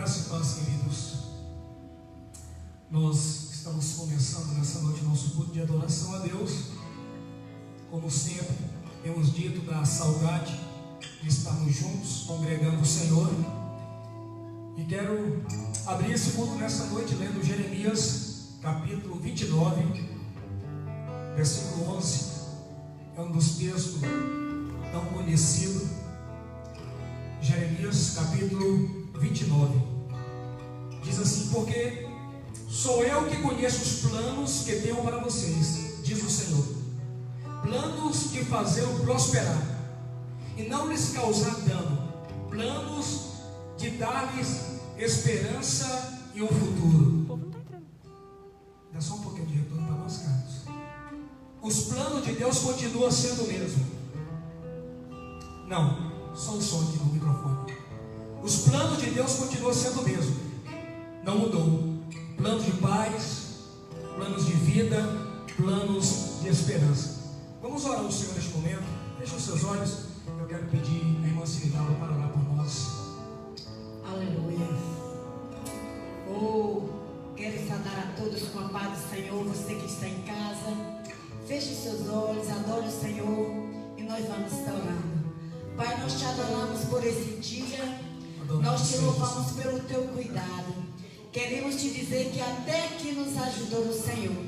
Graça e paz, queridos. Nós estamos começando nessa noite nosso culto de adoração a Deus. Como sempre, temos dito da saudade de estarmos juntos, congregando o Senhor. E quero abrir esse culto nessa noite lendo Jeremias, capítulo 29, versículo 11. É um dos textos tão conhecidos. Jeremias, capítulo 29. Diz assim: porque sou eu que conheço os planos que tenho para vocês, diz o Senhor, planos de fazê-lo prosperar e não lhes causar dano, planos de dar-lhes esperança e um futuro. Dá só um pouquinho de retorno para nós, Carlos. Os planos de Deus continuam sendo o mesmo. Não, só o som aqui no microfone. Os planos de Deus continuam sendo o mesmo. Não mudou. Planos de paz, planos de vida, planos de esperança. Vamos orar ao Senhor neste momento. Feche os seus olhos. Eu quero pedir a irmã Cirinalda para orar por nós. Aleluia. Quero saudar a todos com a paz do Senhor. Você que está em casa, feche seus olhos, adore o Senhor e nós vamos estar orando. Pai, nós te adoramos por esse dia, nós te louvamos pelo teu cuidado. Queremos te dizer que até aqui nos ajudou o Senhor.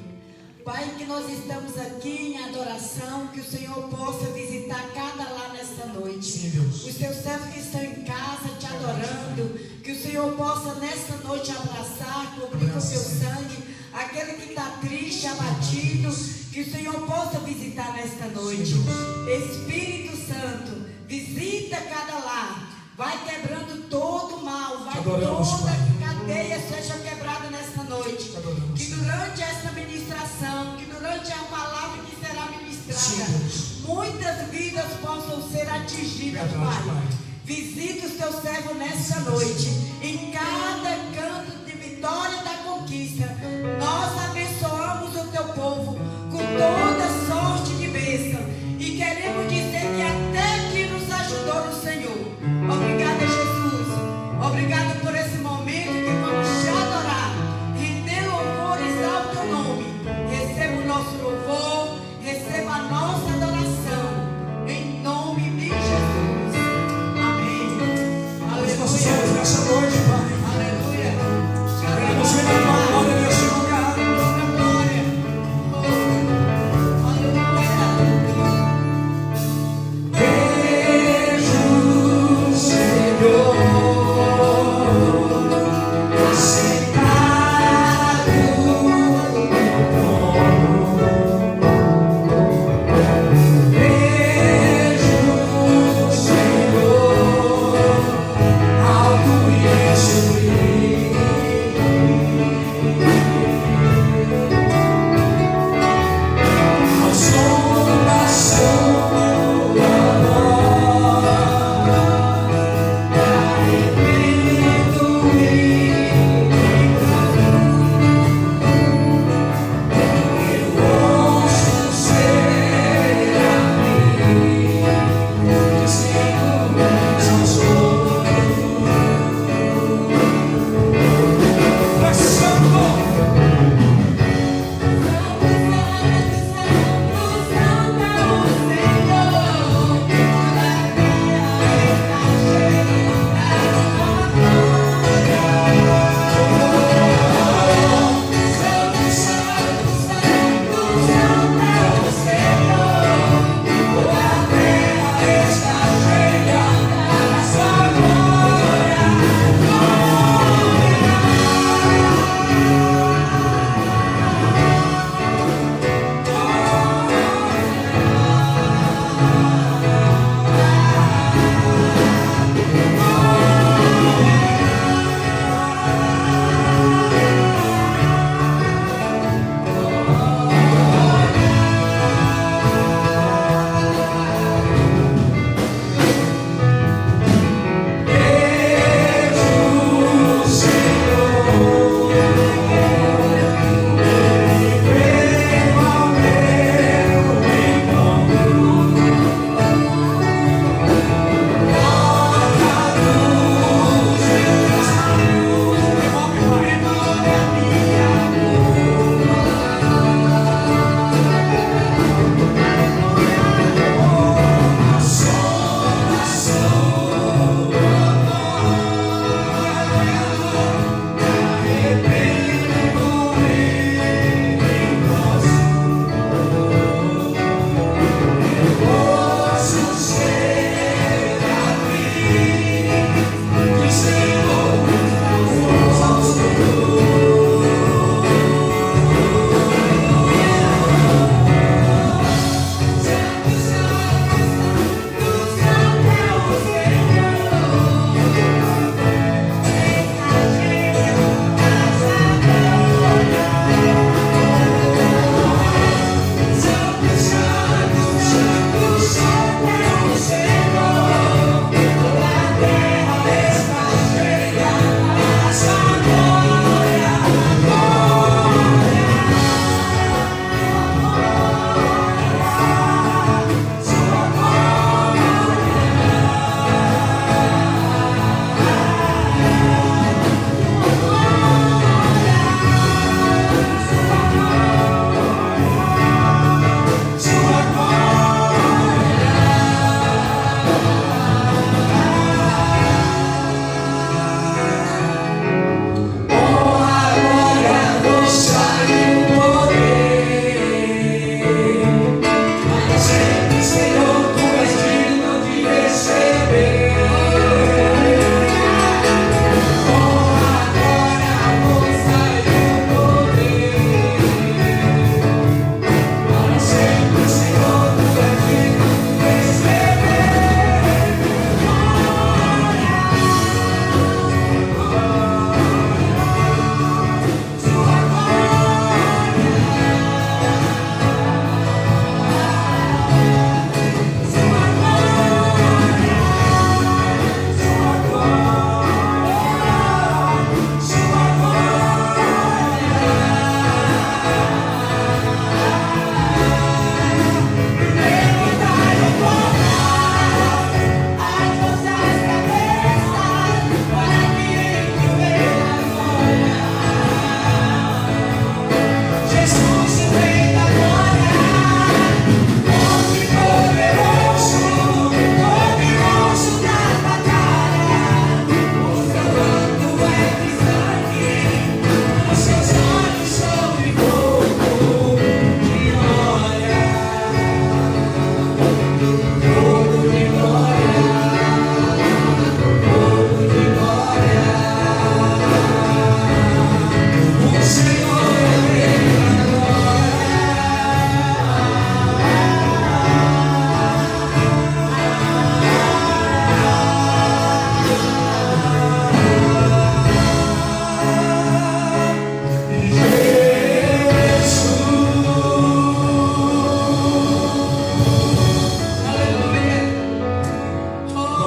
Pai, que nós estamos aqui em adoração, que o Senhor possa visitar cada lar nesta noite. Sim, Deus. Os teus servos que estão em casa te adorando, que o Senhor possa nesta noite abraçar, cobrir com o teu sangue aquele que está triste, abatido, que o Senhor possa visitar nesta noite. Espírito Santo, visita cada lar, vai quebrando todo o mal, vai toda cadeia seja quebrada nesta noite. Que durante esta ministração, que durante a palavra que será ministrada, muitas vidas possam ser atingidas, Pai. Visita os teus servos nesta noite, em cada canto de vitória da conquista. Nós abençoamos o teu povo com toda sorte de bênção e queremos dizer que até que nos ajudou o Senhor. Obrigada, Jesus. Obrigado por esse momento que vamos te adorar, render louvores ao teu nome. Receba o nosso louvor, receba a nossa adoração, em nome de Jesus. Amém. Aleluia. Nessa noite, Pai. Aleluia. Queremos ver a tua glória nesse lugar. Glória.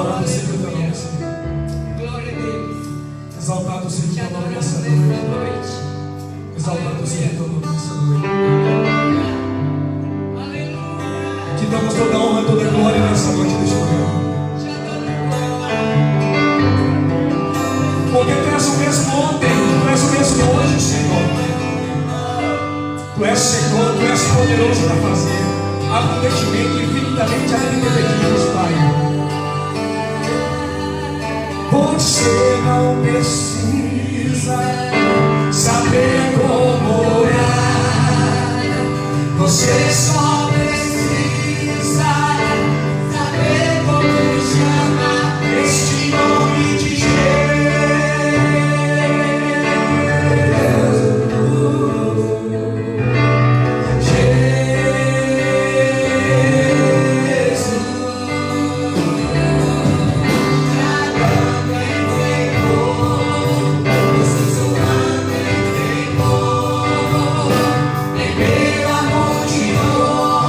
Louvado seja o teu nome, Senhor. Glória a Deus. Exaltado seja o Te teu nome adoramos nessa nesta noite. noite. Exaltado seja o teu nome nessa noite. Aleluia. Te damos toda a honra, toda a glória nessa noite deste lugar. Te adoramos. Porque tu és o mesmo ontem, tu és o mesmo hoje, Senhor. Tu és Senhor, tu és poderoso para fazer abundantemente, infinitamente, além do que pedimos, Pai. Você não precisa saber como orar. Você só precisa saber como chamar este nome de Pela multidão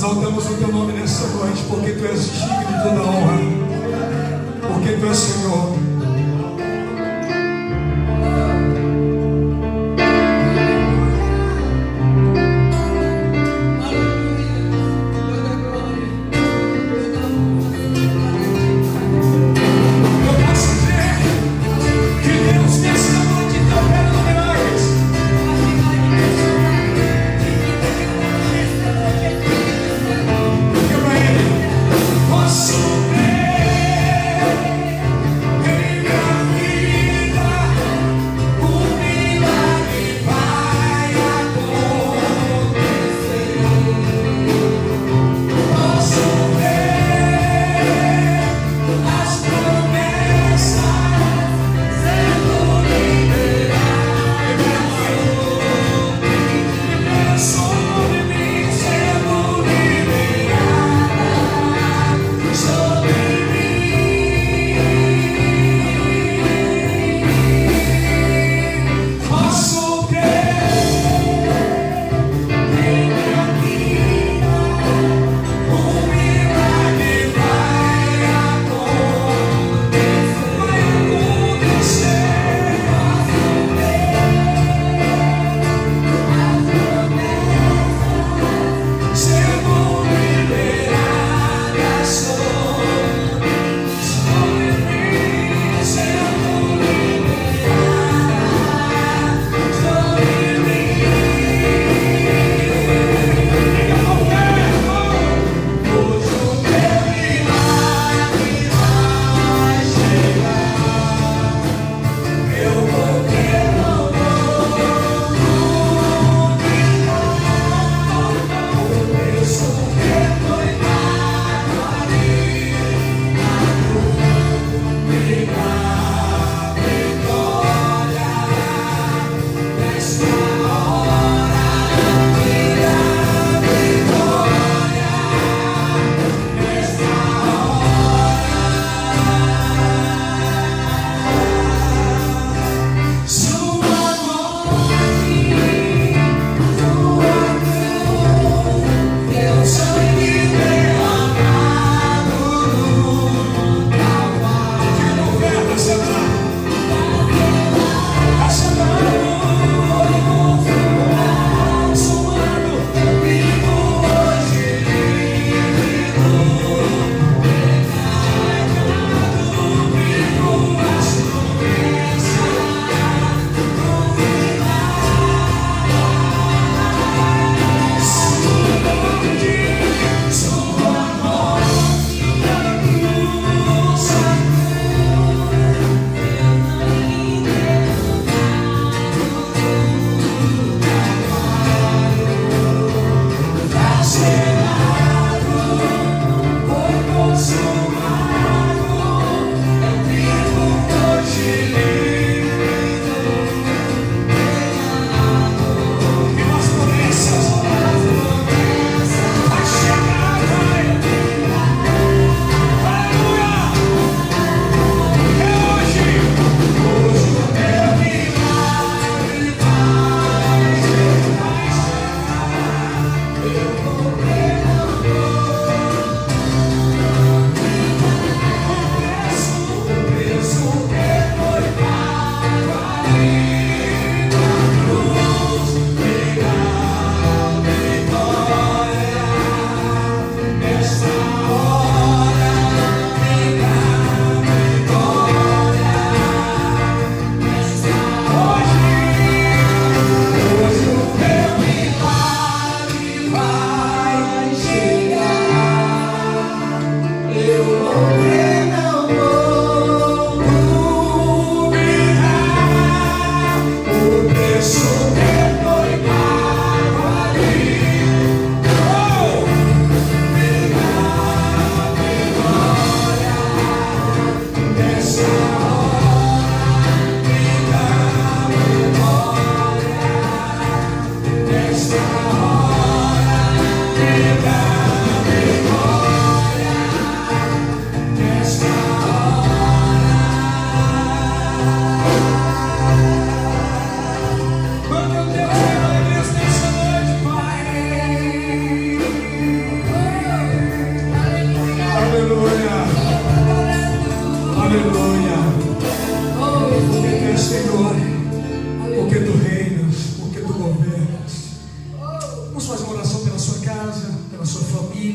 Exaltamos o teu nome nessa noite, porque tu és digno de toda honra, porque tu és Senhor. Posso ver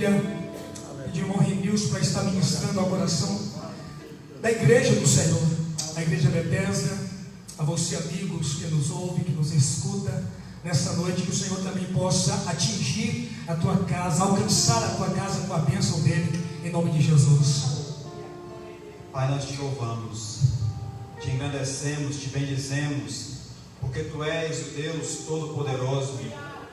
família e de irmão Renilson para estar ministrando ao coração da igreja do Senhor, a igreja Bethesda. A você, amigos que nos ouve, que nos escuta nessa noite, que o Senhor também possa atingir a tua casa, alcançar a tua casa com a bênção dele, em nome de Jesus. Pai, nós te louvamos, te engrandecemos, te bendizemos, porque Tu és o Deus Todo-Poderoso,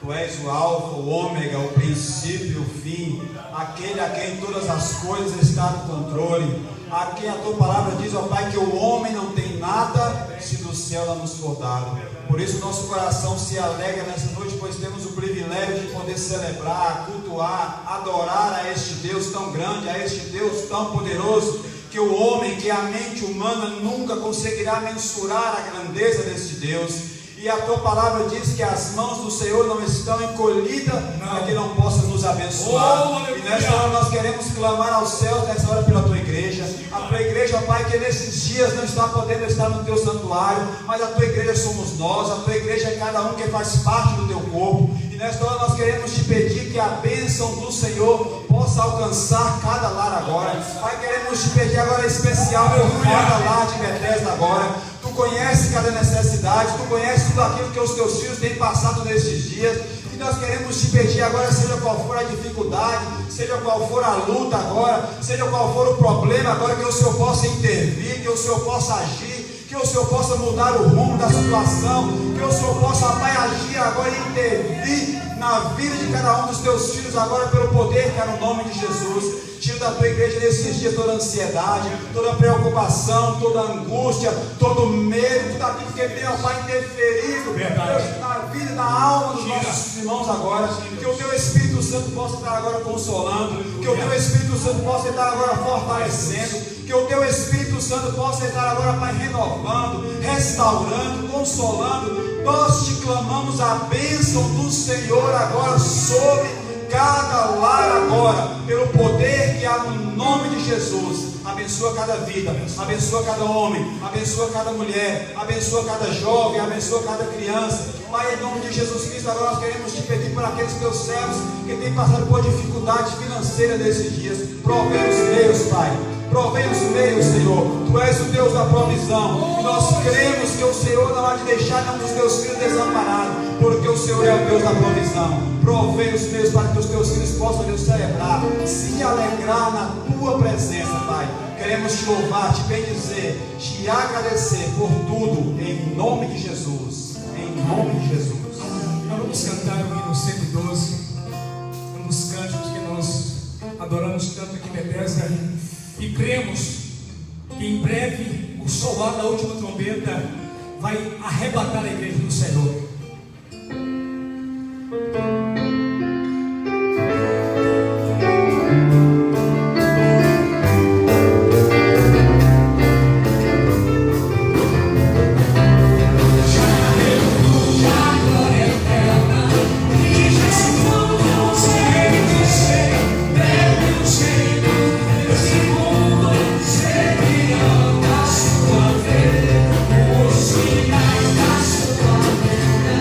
Tu és o Alfa, o Ômega, o princípio e o fim, aquele a quem todas as coisas estão no controle, a quem a Tua palavra diz, ó Pai, que o homem não tem nada se do céu não nos for dado. Por isso nosso coração se alegra nessa noite, pois temos o privilégio de poder celebrar, cultuar, adorar a este Deus tão grande, a este Deus tão poderoso, que o homem, que a mente humana nunca conseguirá mensurar a grandeza deste Deus. E a Tua palavra diz que as mãos do Senhor não estão encolhidas para que não possa nos abençoar. E nesta hora nós queremos clamar aos céus, nessa hora pela Tua igreja. A Tua igreja, Pai, que nesses dias não está podendo estar no Teu santuário, mas a Tua igreja somos nós, a Tua igreja é cada um que faz parte do Teu corpo. E nesta hora nós queremos te pedir que a bênção do Senhor possa alcançar cada lar agora. Pai, queremos te pedir agora especial por cada lar de Bethesda agora. Tu conheces cada necessidade, Tu conheces tudo aquilo que os Teus filhos têm passado nesses dias. E nós queremos te pedir agora, seja qual for a dificuldade, seja qual for a luta agora, seja qual for o problema agora, que o Senhor possa intervir, que o Senhor possa agir, que o Senhor possa mudar o rumo da situação, que o Senhor possa, Pai, agir agora e intervir na vida de cada um dos Teus filhos agora, pelo poder que é no nome de Jesus. Tira da Tua igreja nesses dias toda ansiedade, toda preocupação, toda angústia, todo medo, tudo aquilo que tem, ó Pai, interferido, Deus, na vida, na alma dos nossos irmãos agora. Que o Teu Espírito Santo possa estar agora consolando, que o Teu Espírito Santo possa estar agora fortalecendo, que o Teu Espírito Santo possa estar agora, Pai, renovando, restaurando, consolando. Nós te clamamos a bênção do Senhor agora sobre cada lar agora, pelo poder que há no nome de Jesus. Abençoa cada vida, abençoa cada homem, abençoa cada mulher, abençoa cada jovem, abençoa cada criança. Pai, em nome de Jesus Cristo, agora nós queremos te pedir por aqueles Teus servos que têm passado por dificuldade financeira desses dias. Provê os meios, Pai. Provém os meios, Senhor. Tu és o Deus da provisão. E nós cremos que o Senhor não há de deixar nenhum dos Teus filhos desamparados, porque o Senhor é o Deus da provisão. Provém os meios para que os Teus filhos possam, Deus, celebrar, se alegrar na Tua presença, Pai. Queremos te louvar, te bendizer, te agradecer por tudo, em nome de Jesus. Em nome de Jesus. Nós vamos cantar o hino 112, um dos cânticos que nós adoramos tanto aqui em Bethesda. E cremos que em breve o soar da última trombeta vai arrebatar a igreja do Senhor. Os finais da sua vida.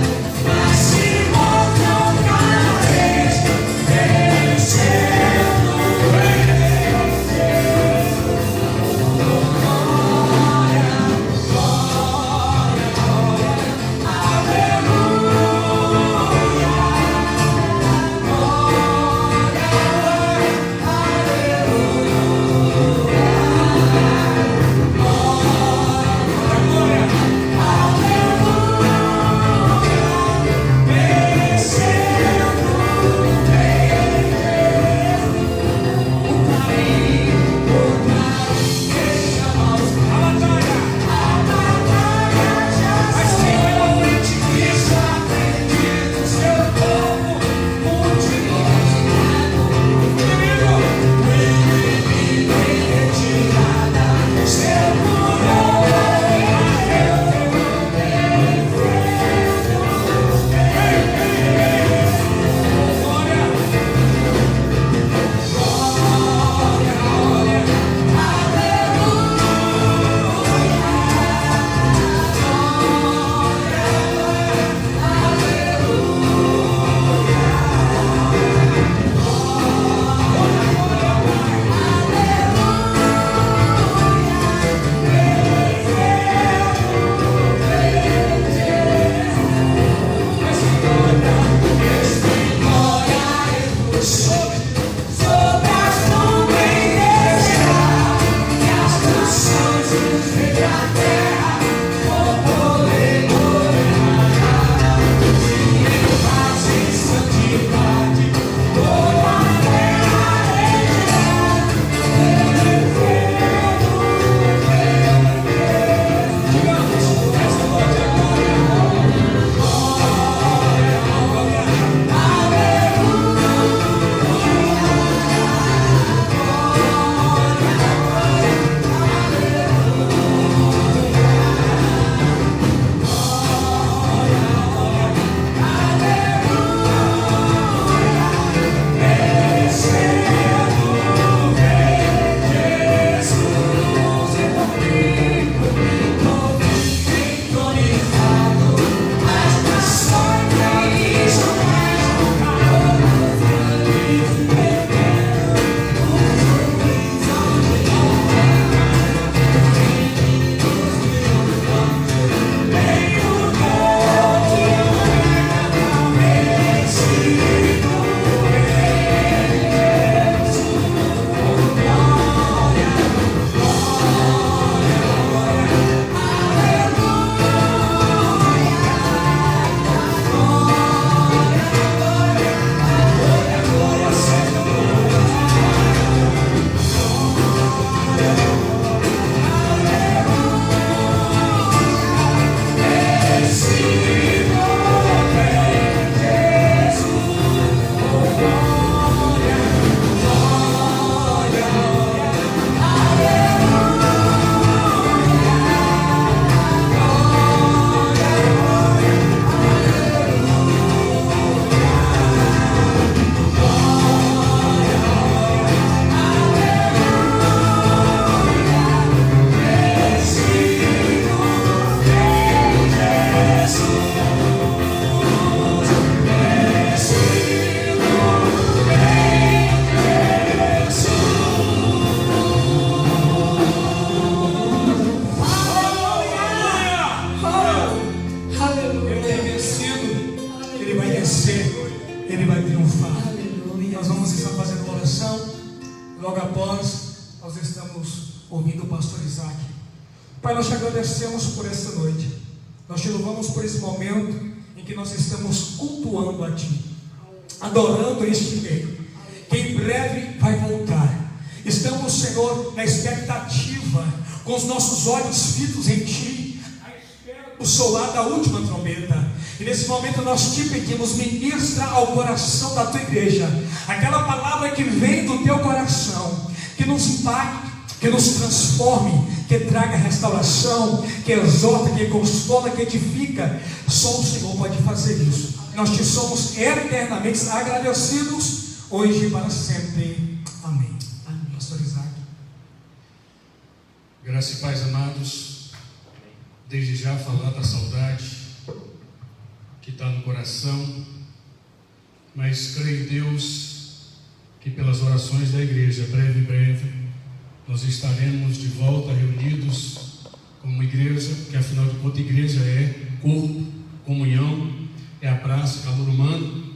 logo após nós estamos ouvindo o pastor Isaac. Pai, nós te agradecemos por essa noite, nós te louvamos por esse momento em que nós estamos cultuando a Ti, adorando este Rei, que em breve vai voltar. Estamos, Senhor, na expectativa, com os nossos olhos fitos em Ti, à espera do soar da última trombeta. E nesse momento nós te pedimos, ministra ao coração da Tua igreja aquela palavra que vem do Teu coração, que nos impacte, que nos transforme, que traga restauração, que exorta, que consola, que edifica. Só o Senhor pode fazer isso. Nós te somos eternamente agradecidos, hoje e para sempre. Amém. Amém. Pastor Isaac. Graça e paz, amados. Desde já falar da saudade que está no coração, mas creio em Deus que pelas orações da igreja, breve, nós estaremos de volta reunidos como igreja, que afinal de contas igreja é corpo, comunhão, é abraço, calor humano.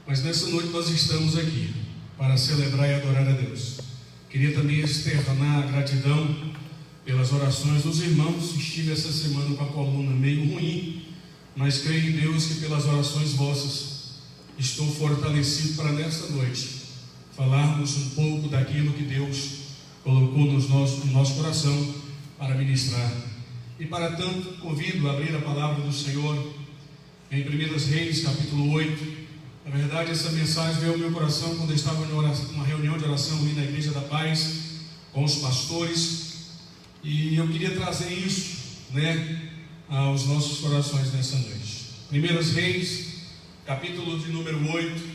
Mas nessa noite nós estamos aqui para celebrar e adorar a Deus. Queria também externar a gratidão pelas orações dos irmãos. Estive essa semana com a coluna meio ruim, mas creio em Deus que pelas orações vossas estou fortalecido para nesta noite falarmos um pouco daquilo que Deus colocou no nosso coração para ministrar. E para tanto, convido a abrir a palavra do Senhor em 1 Reis, capítulo 8. Na verdade, essa mensagem veio ao meu coração quando eu estava numa reunião de oração ali na Igreja da Paz, com os pastores, e eu queria trazer isso, aos nossos corações nessa noite. 1 Reis, capítulo de número 8,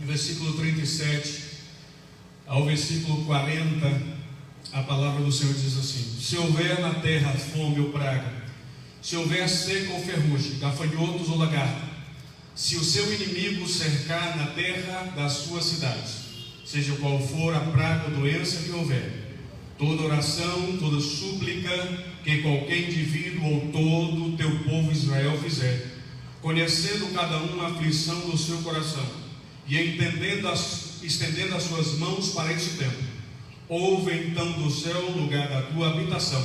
versículo 37 ao versículo 40, a palavra do Senhor diz assim: se houver na terra fome ou praga, se houver seca ou ferrugem, gafanhotos ou lagarto, se o seu inimigo cercar na terra das suas cidades, seja qual for a praga ou doença que houver, toda oração, toda súplica que qualquer indivíduo ou todo o teu povo Israel fizer, conhecendo cada um a aflição do seu coração e estendendo as suas mãos para este tempo, ouve então do céu o lugar da tua habitação,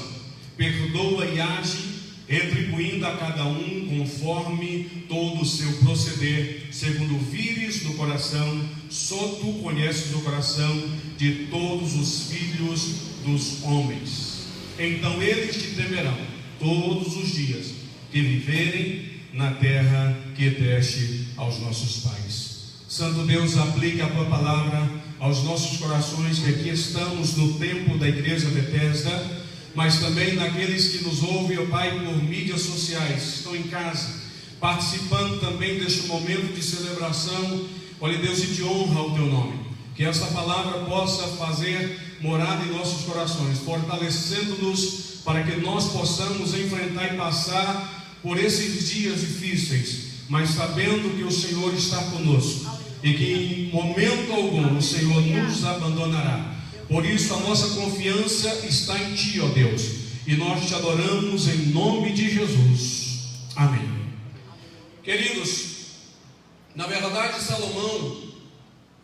perdoa e age, retribuindo a cada um conforme todo o seu proceder, segundo vires no coração. Só tu conheces o coração de todos os filhos dos homens. Então eles te temerão todos os dias que viverem na terra que deste aos nossos pais. Santo Deus, aplica a tua palavra aos nossos corações, que aqui estamos no templo da Igreja Bethesda, mas também naqueles que nos ouvem, ó Pai, por mídias sociais, estão em casa, participando também deste momento de celebração, olha Deus, e de honra ao teu nome. Que esta palavra possa fazer morada em nossos corações, fortalecendo-nos para que nós possamos enfrentar e passar por esses dias difíceis, mas sabendo que o Senhor está conosco e que em momento algum o Senhor nos abandonará. Por isso a nossa confiança está em Ti, ó Deus, e nós Te adoramos em nome de Jesus. Amém. Queridos, na verdade Salomão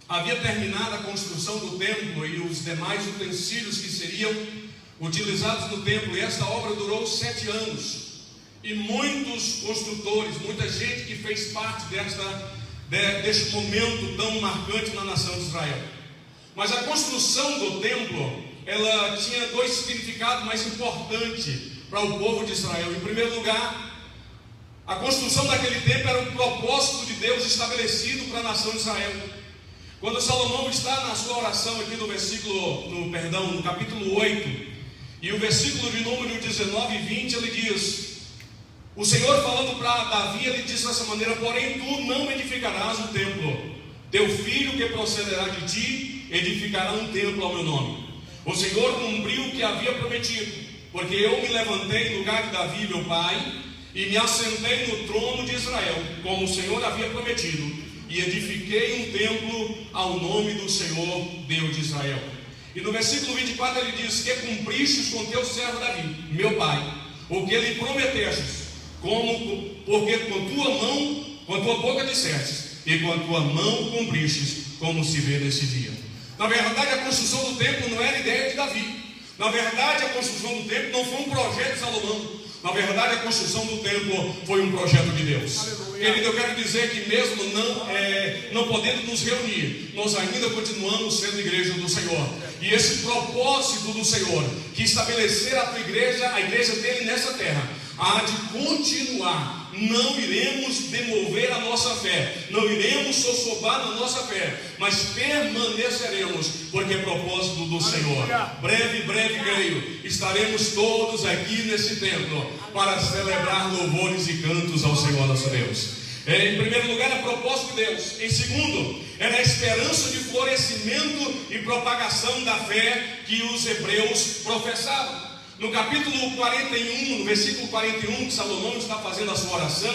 havia terminado a construção do templo e os demais utensílios que seriam utilizados no templo, e esta obra durou 7 anos. E muitos construtores, muita gente que fez parte deste momento tão marcante na nação de Israel. Mas a construção do templo, ela tinha 2 significados mais importantes para o povo de Israel. Em primeiro lugar, a construção daquele templo era um propósito de Deus estabelecido para a nação de Israel. Quando Salomão está na sua oração aqui no capítulo 8, e o versículo de número 19 e 20, ele diz: o Senhor falando para Davi, ele diz dessa maneira: porém tu não edificarás o templo, teu filho que procederá de ti edificará um templo ao meu nome. O Senhor cumpriu o que havia prometido, porque eu me levantei no lugar de Davi meu pai, e me assentei no trono de Israel, como o Senhor havia prometido, e edifiquei um templo ao nome do Senhor, Deus de Israel. E no versículo 24 ele diz: que cumpristes com teu servo Davi, meu pai, o que lhe prometestes, porque com tua boca dissestes, e com a tua mão cumpristes, como se vê nesse dia. Na verdade, a construção do templo não era ideia de Davi. Na verdade, a construção do templo não foi um projeto de Salomão. Na verdade, a construção do templo foi um projeto de Deus. Querido, eu quero dizer que mesmo não podendo nos reunir, nós ainda continuamos sendo igreja do Senhor. E esse propósito do Senhor, que estabelecer a tua igreja, a igreja dele nessa terra, há de continuar. Não iremos demover a nossa fé, não iremos sossobar na nossa fé, mas permaneceremos, porque é propósito do Senhor. Breve, creio, estaremos todos aqui nesse templo para celebrar louvores e cantos ao Senhor nosso Deus. Em primeiro lugar, é propósito de Deus. Em segundo, era a esperança de florescimento e propagação da fé que os hebreus professavam. No capítulo 41, no versículo 41, que Salomão está fazendo a sua oração,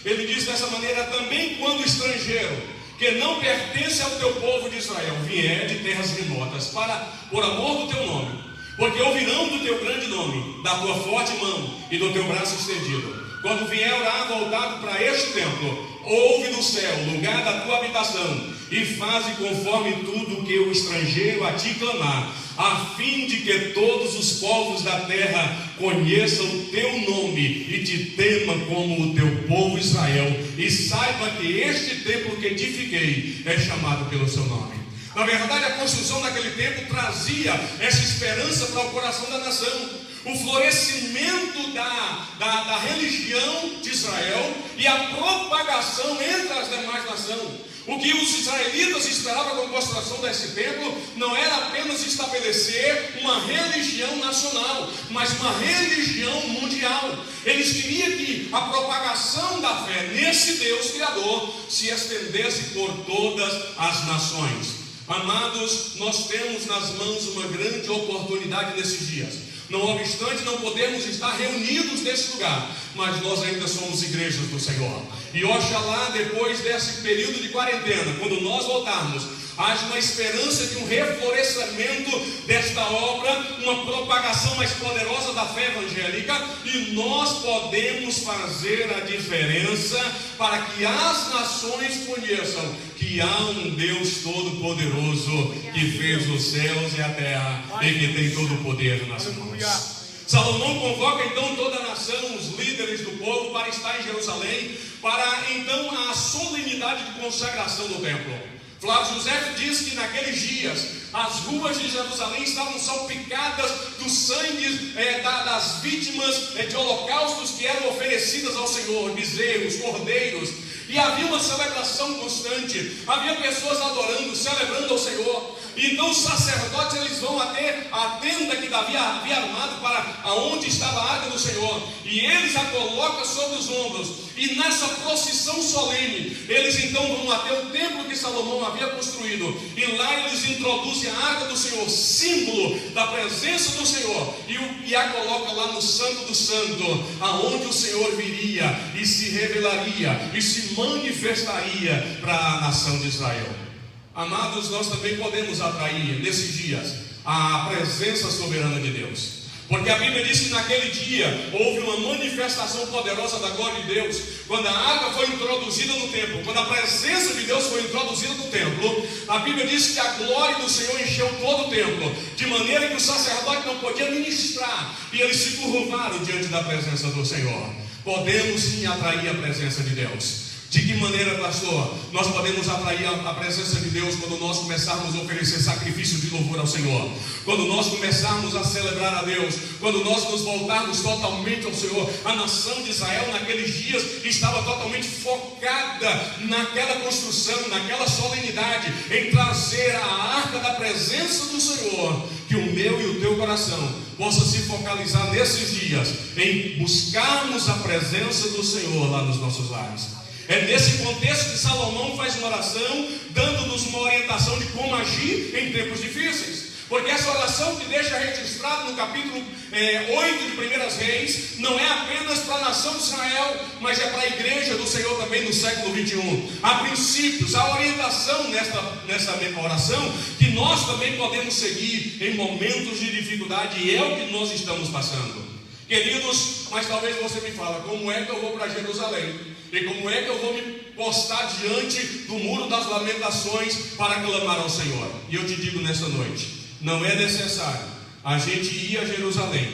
ele diz dessa maneira: também quando o estrangeiro, que não pertence ao teu povo de Israel, vier de terras remotas, por amor do teu nome, porque ouvirão do teu grande nome, da tua forte mão e do teu braço estendido. Quando vier orar voltado para este templo, ouve do céu, lugar da tua habitação, e faze conforme tudo que o estrangeiro a ti clamar, a fim de que todos os povos da terra conheçam o teu nome e te temam como o teu povo Israel, e saiba que este templo que edifiquei é chamado pelo seu nome. Na verdade, a construção daquele templo trazia essa esperança para o coração da nação, o florescimento da religião de Israel e a propagação entre as demais nações. O que os israelitas esperavam com a construção desse templo não era apenas estabelecer uma religião nacional, mas uma religião mundial. Eles queriam que a propagação da fé nesse Deus Criador se estendesse por todas as nações. Amados, nós temos nas mãos uma grande oportunidade nesses dias. Não obstante, não podemos estar reunidos nesse lugar, mas nós ainda somos igrejas do Senhor. E oxalá, depois desse período de quarentena, quando nós voltarmos, haja uma esperança de um reflorescimento desta obra, uma propagação mais poderosa da fé evangélica, e nós podemos fazer a diferença para que as nações conheçam que há um Deus todo-poderoso que fez os céus e a terra e que tem todo o poder nas mãos. Salomão convoca então toda a nação, os líderes do povo, para estar em Jerusalém, para então a solenidade de consagração do templo. Flávio José diz que naqueles dias as ruas de Jerusalém estavam salpicadas do sangue das vítimas de holocaustos que eram oferecidas ao Senhor, bezerros, cordeiros, e havia uma celebração constante, havia pessoas adorando, celebrando ao Senhor. Então os sacerdotes, eles vão até a tenda que Davi havia armado para aonde estava a arca do Senhor, e eles a colocam sobre os ombros, e nessa procissão solene, eles então vão até o templo que Salomão havia construído, e lá eles introduzem a arca do Senhor, símbolo da presença do Senhor, e a colocam lá no Santo do Santo, aonde o Senhor viria e se revelaria e se manifestaria para a nação de Israel. Amados, nós também podemos atrair nesses dias a presença soberana de Deus, porque a Bíblia diz que naquele dia houve uma manifestação poderosa da glória de Deus. Quando a arca foi introduzida no templo, quando a presença de Deus foi introduzida no templo, a Bíblia diz que a glória do Senhor encheu todo o templo, de maneira que o sacerdote não podia ministrar, e eles se curvaram diante da presença do Senhor. Podemos sim atrair a presença de Deus. De que maneira, pastor? Nós podemos atrair a presença de Deus quando nós começarmos a oferecer sacrifício de louvor ao Senhor, quando nós começarmos a celebrar a Deus, quando nós nos voltarmos totalmente ao Senhor. A nação de Israel naqueles dias estava totalmente focada naquela construção, naquela solenidade, em trazer a arca da presença do Senhor. Que o meu e o teu coração possa se focalizar nesses dias em buscarmos a presença do Senhor lá nos nossos lares. É nesse contexto que Salomão faz uma oração, dando-nos uma orientação de como agir em tempos difíceis. Porque essa oração que deixa registrado no capítulo 8 de 1 Reis, não é apenas para a nação de Israel, mas é para a igreja do Senhor também no século 21. Há princípios, há orientação nessa oração, que nós também podemos seguir em momentos de dificuldade, e é o que nós estamos passando. Queridos, mas talvez você me fale, como é que eu vou para Jerusalém? E como é que eu vou me postar diante do muro das lamentações para clamar ao Senhor? E eu te digo nesta noite, não é necessário a gente ir a Jerusalém,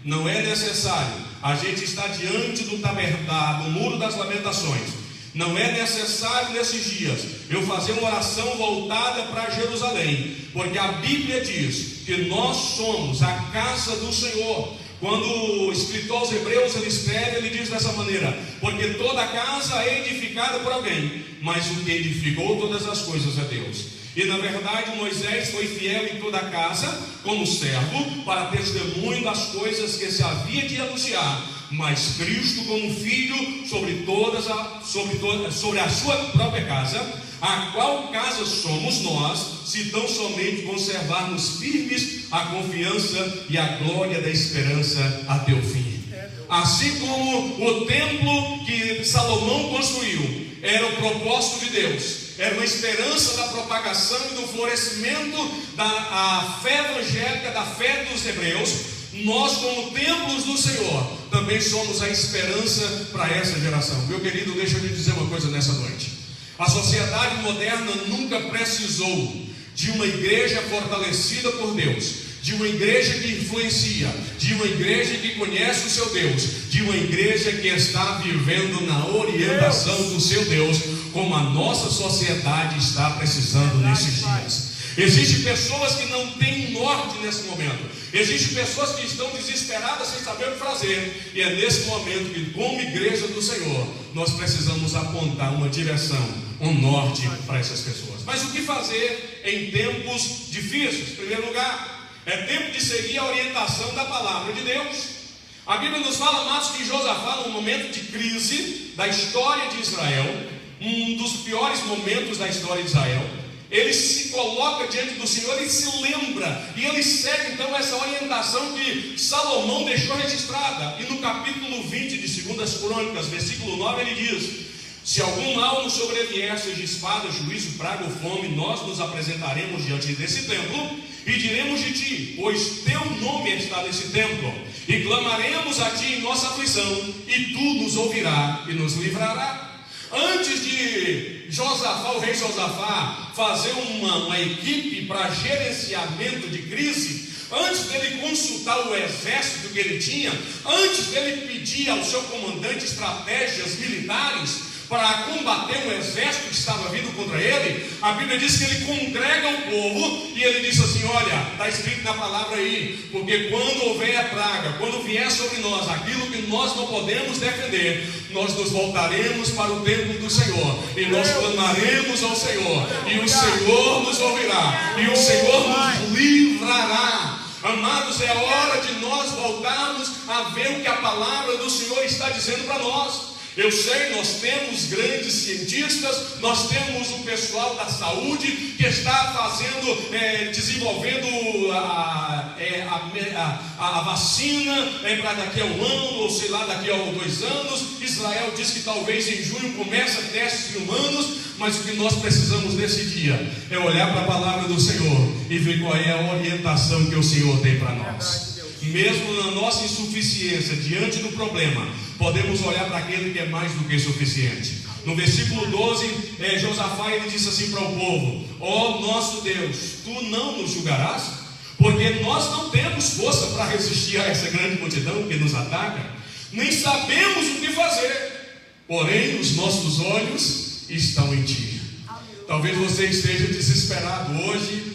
não é necessário a gente estar diante do muro das lamentações, não é necessário nesses dias eu fazer uma oração voltada para Jerusalém, porque a Bíblia diz que nós somos a casa do Senhor. Quando o escritor aos Hebreus ele escreve, ele diz dessa maneira: porque toda casa é edificada por alguém, mas o que edificou todas as coisas é Deus. E na verdade Moisés foi fiel em toda a casa como servo para testemunho das coisas que se havia de anunciar, mas Cristo como filho sobre a sua própria casa, a qual casa somos nós, se tão somente conservarmos firmes a confiança e a glória da esperança até o fim. Assim como o templo que Salomão construiu era o propósito de Deus, era uma esperança da propagação e do florescimento da fé evangélica, da fé dos hebreus, nós como templos do Senhor também somos a esperança para essa geração. Meu querido, deixa eu lhe dizer uma coisa nessa noite. A sociedade moderna nunca precisou de uma igreja fortalecida por Deus, de uma igreja que influencia, de uma igreja que conhece o seu Deus, de uma igreja que está vivendo na orientação do seu Deus, como a nossa sociedade está precisando nesses dias. Existem pessoas que não têm norte nesse momento. Existem pessoas que estão desesperadas sem saber o que fazer. E é nesse momento que, como igreja do Senhor, nós precisamos apontar uma direção, um norte para essas pessoas. Mas o que fazer em tempos difíceis? Em primeiro lugar, é tempo de seguir a orientação da palavra de Deus. A Bíblia nos fala, amados, que Josafá, num momento de crise da história de Israel, um dos piores momentos da história de Israel, ele se coloca diante do Senhor e se lembra, e ele segue então essa orientação que Salomão deixou registrada. E no capítulo 20 de 2 Crônicas, versículo 9, ele diz: se algum mal nos sobrevier, seja espada, juízo, praga ou fome, nós nos apresentaremos diante desse templo e diremos de ti, pois teu nome está nesse templo, e clamaremos a ti em nossa aflição, e tu nos ouvirás e nos livrarás. Antes de Josafá, o rei Josafá, fazer uma equipe para gerenciamento de crise, antes dele consultar o exército que ele tinha, antes dele pedir ao seu comandante estratégias militares para combater um exército que estava vindo contra ele, a Bíblia diz que ele congrega o povo e ele diz assim: olha, está escrito na palavra aí, porque quando houver a praga, quando vier sobre nós aquilo que nós não podemos defender, nós nos voltaremos para o templo do Senhor e nós clamaremos ao Senhor, e o Senhor nos ouvirá, e o Senhor nos livrará. Amados, é hora de nós voltarmos a ver o que a palavra do Senhor está dizendo para nós. Eu sei, nós temos grandes cientistas, nós temos o pessoal da saúde que está desenvolvendo a vacina para daqui a um ano, ou sei lá, daqui a 2 anos. Israel diz que talvez em junho comece testes humanos, mas o que nós precisamos nesse dia é olhar para a palavra do Senhor e ver qual é a orientação que o Senhor tem para nós. Mesmo na nossa insuficiência diante do problema, podemos olhar para aquele que é mais do que suficiente. No versículo 12, Josafá ele disse assim para o povo: ó nosso Deus, tu não nos julgarás? Porque nós não temos força para resistir a essa grande multidão que nos ataca, nem sabemos o que fazer, porém os nossos olhos estão em ti. Talvez você esteja desesperado hoje,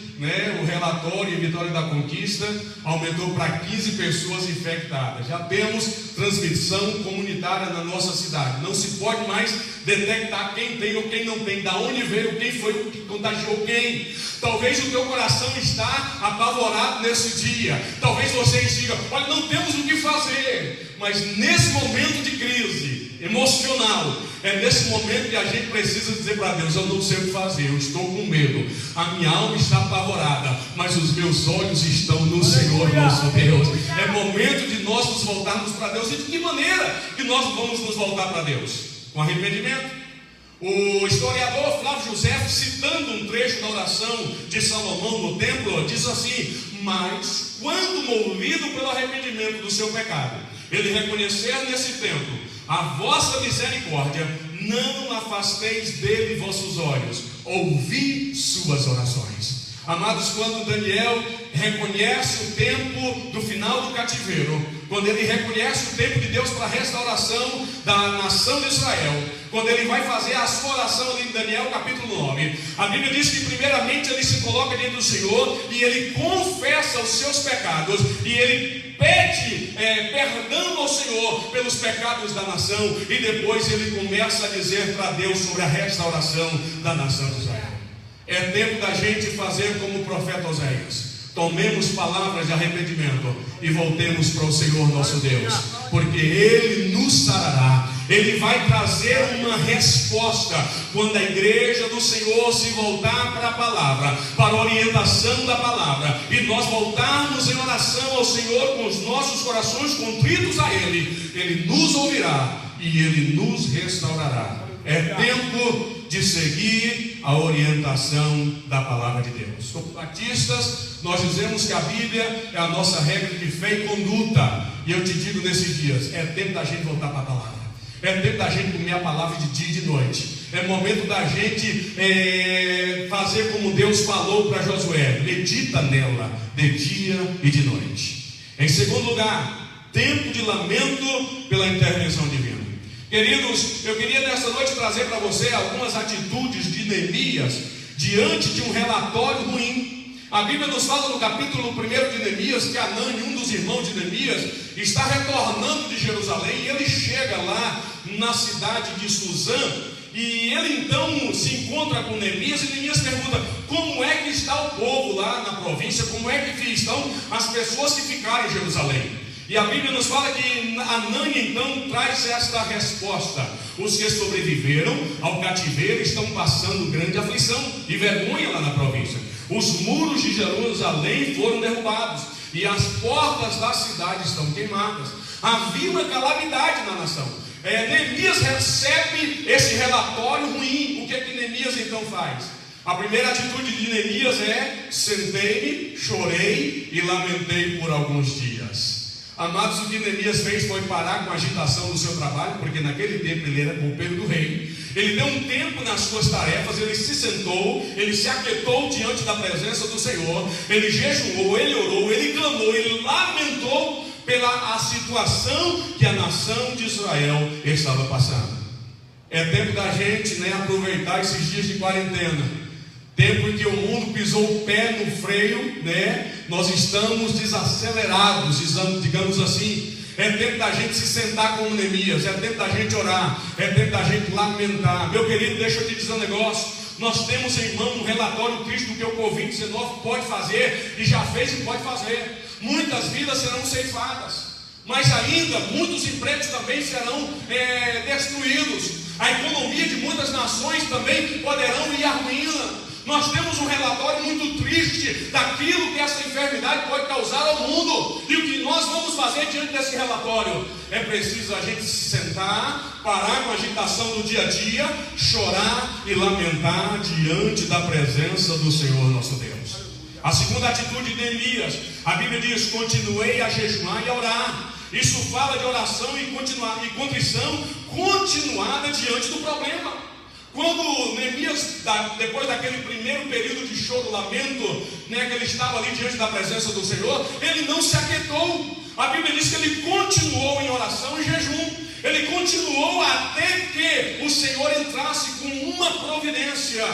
o relatório em Vitória da Conquista aumentou para 15 pessoas infectadas. Já temos transmissão comunitária na nossa cidade. Não se pode mais detectar quem tem ou quem não tem, da onde veio, quem foi que contagiou quem. Talvez o teu coração está apavorado nesse dia. Talvez você diga: olha, não temos o que fazer. Mas nesse momento de crise emocional, é nesse momento que a gente precisa dizer para Deus: eu não sei o que fazer, eu estou com medo, a minha alma está apavorada, mas os meus olhos estão no Senhor nosso Deus. É momento de nós nos voltarmos para Deus. E de que maneira que nós vamos nos voltar para Deus? Com arrependimento. O historiador Flávio José, citando um trecho da oração de Salomão no templo, diz assim: mas quando movido pelo arrependimento do seu pecado, ele reconhecer nesse templo a vossa misericórdia, não afasteis dele vossos olhos, ouvi suas orações. Amados, quando Daniel reconhece o tempo do final do cativeiro, quando ele reconhece o tempo de Deus para a restauração da nação de Israel, quando ele vai fazer a sua oração ali em Daniel capítulo 9, a Bíblia diz que primeiramente ele se coloca diante do Senhor e ele confessa os seus pecados e ele pede perdão ao Senhor pelos pecados da nação, e depois ele começa a dizer para Deus sobre a restauração da nação de Israel. É tempo da gente fazer como o profeta Oséias. Tomemos palavras de arrependimento e voltemos para o Senhor nosso Deus, porque Ele nos sarará. Ele vai trazer uma resposta quando a igreja do Senhor se voltar para a palavra, para a orientação da palavra, e nós voltarmos em oração ao Senhor com os nossos corações contritos a Ele. Ele nos ouvirá e Ele nos restaurará. É tempo de seguir a orientação da palavra de Deus. Como batistas, nós dizemos que a Bíblia é a nossa regra de fé e conduta. E eu te digo nesses dias, é tempo da gente voltar para a palavra. É tempo da gente comer a palavra de dia e de noite. É momento da gente fazer como Deus falou para Josué: medita nela de dia e de noite. Em segundo lugar, tempo de lamento pela intervenção divina. Queridos, eu queria nessa noite trazer para você algumas atitudes de Neemias diante de um relatório ruim. A Bíblia nos fala no capítulo 1 de Neemias que Anani, um dos irmãos de Neemias, está retornando de Jerusalém, e ele chega lá na cidade de Suzã, e ele então se encontra com Neemias, e Neemias pergunta: como é que está o povo lá na província, como é que estão as pessoas que ficaram em Jerusalém? E a Bíblia nos fala que Anani então traz esta resposta: os que sobreviveram ao cativeiro estão passando grande aflição e vergonha lá na província. Os muros de Jerusalém foram derrubados e as portas da cidade estão queimadas. Havia uma calamidade na nação. Neemias recebe esse relatório ruim. O que é que Neemias então faz? A primeira atitude de Neemias é: sentei-me, chorei e lamentei por alguns dias. Amados, o que Neemias fez foi parar com a agitação do seu trabalho, porque naquele tempo ele era copeiro do rei. Ele deu um tempo nas suas tarefas, ele se sentou, ele se aquietou diante da presença do Senhor, ele jejuou, ele orou, ele clamou, ele lamentou pela a situação que a nação de Israel estava passando. É tempo da gente aproveitar esses dias de quarentena. Tempo em que o mundo pisou o pé no freio, nós estamos desacelerados, digamos assim. É tempo da gente se sentar como Neemias, é tempo da gente orar, é tempo da gente lamentar. Meu querido, deixa eu te dizer um negócio. Nós temos em mão um relatório triste do que o Covid-19 pode fazer, e já fez e pode fazer. Muitas vidas serão ceifadas, mas ainda muitos empregos também serão destruídos. A economia de muitas nações também poderão ir à ruína. Nós temos um relatório muito triste daquilo que essa enfermidade pode causar ao mundo. E o que nós vamos fazer diante desse relatório? É preciso a gente se sentar, parar com a agitação do dia a dia, chorar e lamentar diante da presença do Senhor nosso Deus. A segunda atitude de Neemias, a Bíblia diz: continuei a jejuar e a orar. Isso fala de oração e contrição continuada diante do problema. Quando Neemias, depois daquele primeiro período de choro, lamento, que ele estava ali diante da presença do Senhor, ele não se aquietou. A Bíblia diz que ele continuou em oração e jejum. Ele continuou até que o Senhor entrasse com uma providência.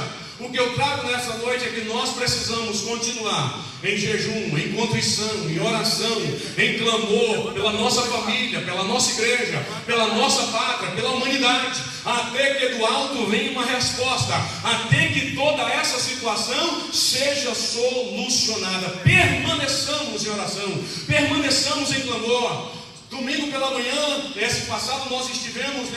O que eu trago nessa noite é que nós precisamos continuar em jejum, em contrição, em oração, em clamor pela nossa família, pela nossa igreja, pela nossa pátria, pela humanidade, até que do alto venha uma resposta, até que toda essa situação seja solucionada. Permaneçamos em oração, permaneçamos em clamor. Domingo pela manhã, esse passado, nós estivemos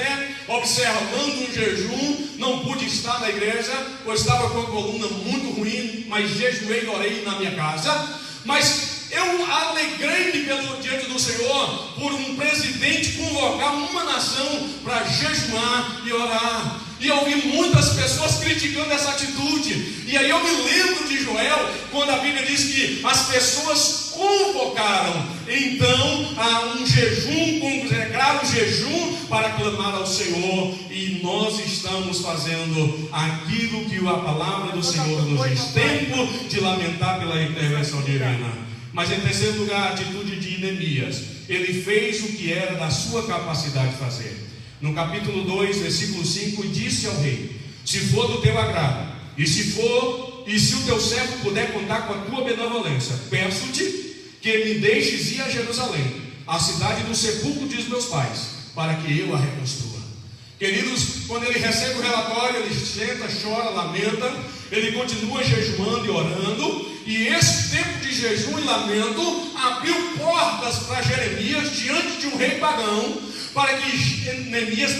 observando um jejum. Não pude estar na igreja, pois estava com a coluna muito ruim, mas jejuei e orei na minha casa. Mas eu alegrei-me diante do Senhor por um presidente convocar uma nação para jejuar e orar. E eu vi muitas pessoas criticando essa atitude. E aí eu me lembro de Joel, quando a Bíblia diz que as pessoas convocaram então a um jejum, consagraram o jejum para clamar ao Senhor. E nós estamos fazendo aquilo que a palavra do Senhor nos diz: tempo de lamentar pela intervenção divina. Mas em terceiro lugar, a atitude de Neemias. Ele fez o que era da sua capacidade de fazer. No capítulo 2, versículo 5, disse ao rei: se for do teu agrado, e se o teu servo puder contar com a tua benevolência, peço-te que me deixes ir a Jerusalém, a cidade do sepulcro de meus pais, para que eu a reconstrua. Queridos, quando ele recebe o relatório, ele senta, chora, lamenta, ele continua jejuando e orando, e esse tempo de jejum e lamento abriu portas para Jeremias diante de um rei pagão, para que Neemias,